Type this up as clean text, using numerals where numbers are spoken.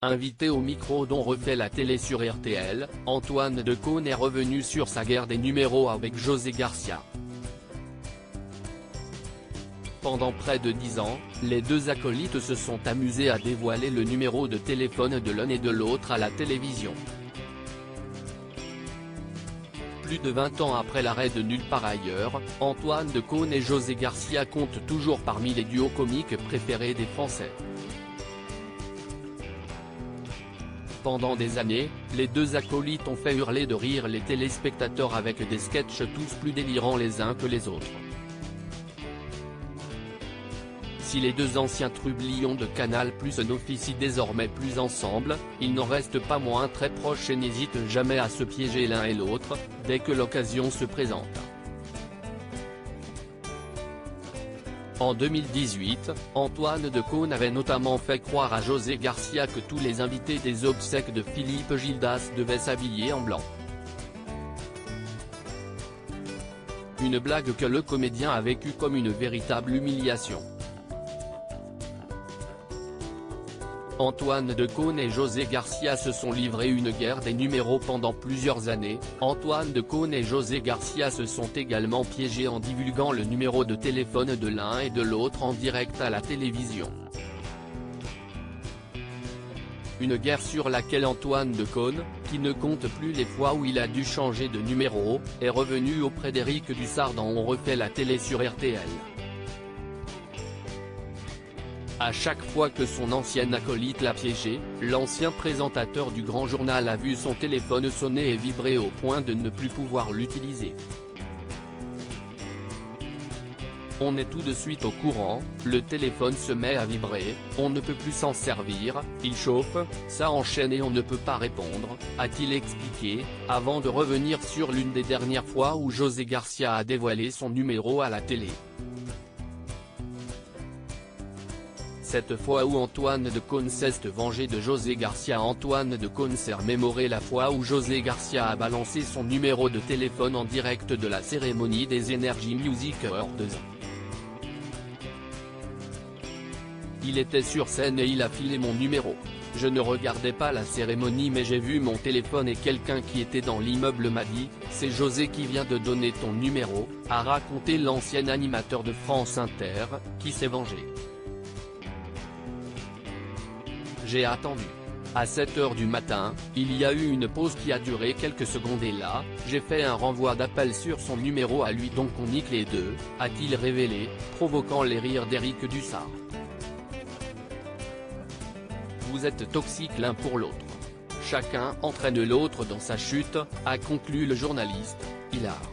Invité au micro dont refait la télé sur RTL, Antoine Decaune est revenu sur sa guerre des numéros avec José Garcia. Pendant près de 10 ans, les deux acolytes se sont amusés à dévoiler le numéro de téléphone de l'un et de l'autre à la télévision. Plus de 20 ans après l'arrêt de Nulle part ailleurs, Antoine Decaune et José Garcia comptent toujours parmi les duos comiques préférés des Français. Pendant des années, les deux acolytes ont fait hurler de rire les téléspectateurs avec des sketchs tous plus délirants les uns que les autres. Si les deux anciens trublions de Canal+ n'officient désormais plus ensemble, ils n'en restent pas moins très proches et n'hésitent jamais à se piéger l'un et l'autre, dès que l'occasion se présente. En 2018, Antoine Decaune avait notamment fait croire à José Garcia que tous les invités des obsèques de Philippe Gildas devaient s'habiller en blanc. Une blague que le comédien a vécue comme une véritable humiliation. Antoine Decaune et José Garcia se sont livrés une guerre des numéros pendant plusieurs années. Antoine Decaune et José Garcia se sont également piégés en divulguant le numéro de téléphone de l'un et de l'autre en direct à la télévision. Une guerre sur laquelle Antoine Decaune, qui ne compte plus les fois où il a dû changer de numéro, est revenu auprès d'Éric Dussard dans On refait la télé sur RTL. À chaque fois que son ancien acolyte l'a piégé, l'ancien présentateur du grand journal a vu son téléphone sonner et vibrer au point de ne plus pouvoir l'utiliser. On est tout de suite au courant, le téléphone se met à vibrer, on ne peut plus s'en servir, il chauffe, ça enchaîne et on ne peut pas répondre, a-t-il expliqué, avant de revenir sur l'une des dernières fois où José Garcia a dévoilé son numéro à la télé. Cette fois où Antoine Decaune s'est vengé de José Garcia. Antoine Decaune s'est remémoré la fois où José Garcia a balancé son numéro de téléphone en direct de la cérémonie des Energy Music Awards. Il était sur scène et il a filé mon numéro. Je ne regardais pas la cérémonie mais j'ai vu mon téléphone et quelqu'un qui était dans l'immeuble m'a dit « C'est José qui vient de donner ton numéro », a raconté l'ancien animateur de France Inter, qui s'est vengé. J'ai attendu. À 7 h du matin, il y a eu une pause qui a duré quelques secondes et là, j'ai fait un renvoi d'appel sur son numéro à lui donc on nique les deux, a-t-il révélé, provoquant les rires d'Éric Dussard. Vous êtes toxiques l'un pour l'autre. Chacun entraîne l'autre dans sa chute, a conclu le journaliste, hilar.